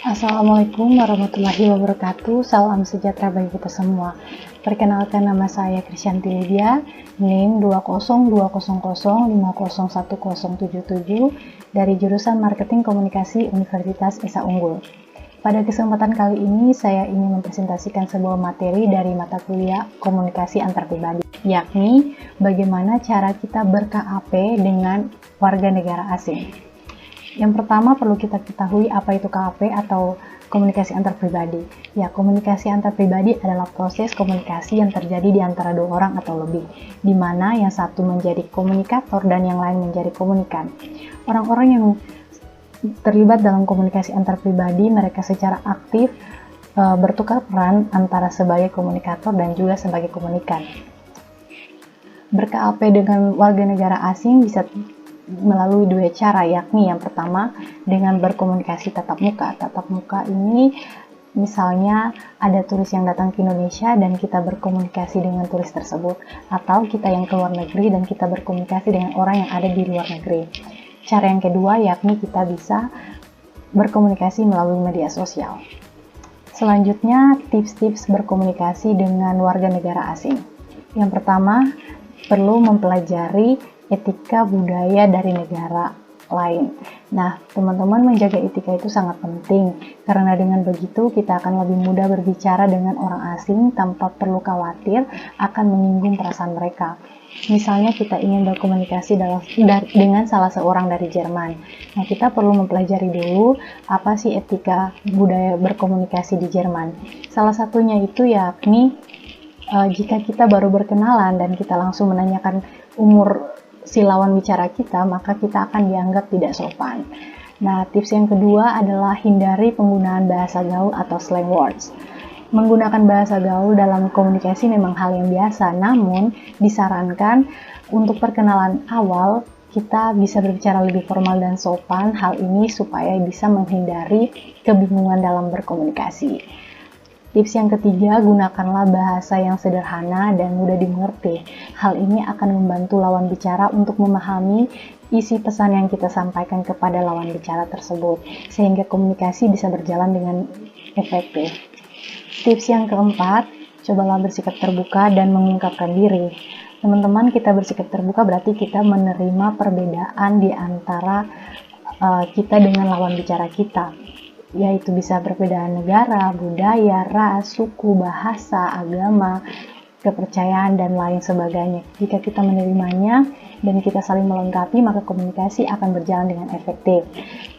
Assalamualaikum warahmatullahi wabarakatuh. Salam sejahtera bagi kita semua. Perkenalkan, nama saya Krisyanti Lydia, NIM 20200501077 dari jurusan Marketing Komunikasi Universitas Esa Unggul. Pada kesempatan kali ini saya ingin mempresentasikan sebuah materi dari mata kuliah Komunikasi Antarpribadi, yakni bagaimana cara kita ber-KAP dengan warga negara asing. Yang pertama perlu kita ketahui apa itu KAP atau komunikasi antarpribadi. Ya, komunikasi antarpribadi adalah proses komunikasi yang terjadi di antara dua orang atau lebih, di mana yang satu menjadi komunikator dan yang lain menjadi komunikan. Orang-orang yang terlibat dalam komunikasi antarpribadi, mereka secara aktif bertukar peran antara sebagai komunikator dan juga sebagai komunikan. Ber-KAP dengan warga negara asing bisa melalui dua cara, yakni yang pertama dengan berkomunikasi tatap muka. Tatap muka ini misalnya ada turis yang datang ke Indonesia dan kita berkomunikasi dengan turis tersebut, atau kita yang ke luar negeri dan kita berkomunikasi dengan orang yang ada di luar negeri. Cara yang kedua yakni kita bisa berkomunikasi melalui media sosial. Selanjutnya, tips-tips berkomunikasi dengan warga negara asing. Yang pertama, perlu mempelajari etika budaya dari negara lain. Nah, teman-teman, menjaga etika itu sangat penting, karena dengan begitu kita akan lebih mudah berbicara dengan orang asing tanpa perlu khawatir akan menyinggung perasaan mereka. Misalnya kita ingin berkomunikasi dengan salah seorang dari Jerman. Nah, kita perlu mempelajari dulu apa sih etika budaya berkomunikasi di Jerman. Salah satunya itu yakni jika kita baru berkenalan dan kita langsung menanyakan umur si lawan bicara kita, maka kita akan dianggap tidak sopan. Nah, tips yang kedua adalah hindari penggunaan bahasa gaul atau slang words. Menggunakan bahasa gaul dalam komunikasi memang hal yang biasa, namun disarankan untuk perkenalan awal kita bisa berbicara lebih formal dan sopan. Hal ini supaya bisa menghindari kebingungan dalam berkomunikasi. Tips yang ketiga, gunakanlah bahasa yang sederhana dan mudah dimengerti. Hal ini akan membantu lawan bicara untuk memahami isi pesan yang kita sampaikan kepada lawan bicara tersebut, sehingga komunikasi bisa berjalan dengan efektif. Tips yang keempat, cobalah bersikap terbuka dan mengungkapkan diri. Teman-teman, kita bersikap terbuka berarti kita menerima perbedaan di antara kita dengan lawan bicara kita, yaitu bisa perbedaan negara, budaya, ras, suku, bahasa, agama, kepercayaan, dan lain sebagainya. Jika kita menerimanya dan kita saling melengkapi, maka komunikasi akan berjalan dengan efektif.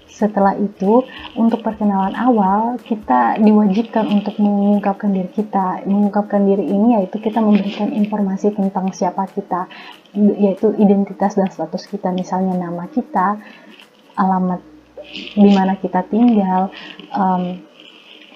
Setelah itu, untuk perkenalan awal, kita diwajibkan untuk mengungkapkan diri kita. Mengungkapkan diri ini yaitu kita memberikan informasi tentang siapa kita, yaitu identitas dan status kita, misalnya nama kita, alamat di mana kita tinggal,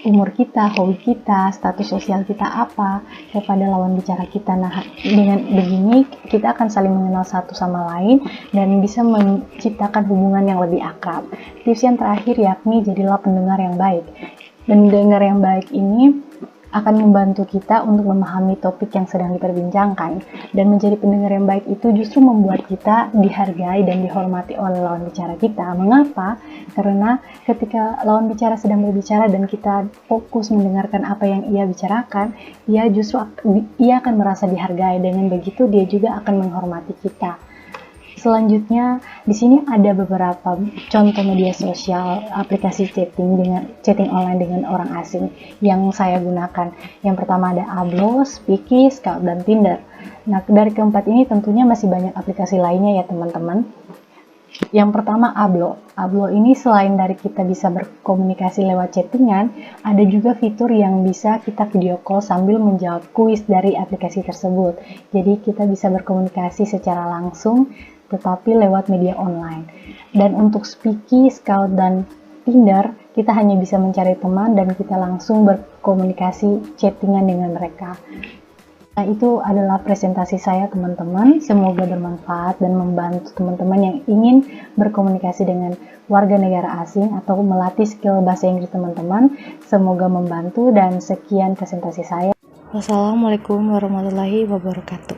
umur kita, hobi kita, status sosial kita apa kepada lawan bicara kita. Nah, dengan begini kita akan saling mengenal satu sama lain dan bisa menciptakan hubungan yang lebih akrab. Tips yang terakhir yakni jadilah pendengar yang baik. Pendengar yang baik ini akan membantu kita untuk memahami topik yang sedang diperbincangkan, dan menjadi pendengar yang baik itu justru membuat kita dihargai dan dihormati oleh lawan bicara kita. Mengapa? Karena ketika lawan bicara sedang berbicara dan kita fokus mendengarkan apa yang ia bicarakan, ia akan merasa dihargai. Dengan begitu dia juga akan menghormati kita. Selanjutnya, di sini ada beberapa contoh media sosial, aplikasi chatting online dengan orang asing yang saya gunakan. Yang pertama ada Ablo, Speaky, Skype, dan Tinder. Nah, dari keempat ini tentunya masih banyak aplikasi lainnya ya teman-teman. Yang pertama Ablo. Ablo ini selain dari kita bisa berkomunikasi lewat chattingan, ada juga fitur yang bisa kita video call sambil menjawab kuis dari aplikasi tersebut. Jadi kita bisa berkomunikasi secara langsung tetapi lewat media online. Dan untuk Speaky, Scout, dan Tinder, kita hanya bisa mencari teman dan kita langsung berkomunikasi chattingan dengan mereka. Nah, itu adalah presentasi saya teman-teman. Semoga bermanfaat dan membantu teman-teman yang ingin berkomunikasi dengan warga negara asing atau melatih skill bahasa Inggris teman-teman. Semoga membantu, dan sekian presentasi saya. Wassalamualaikum warahmatullahi wabarakatuh.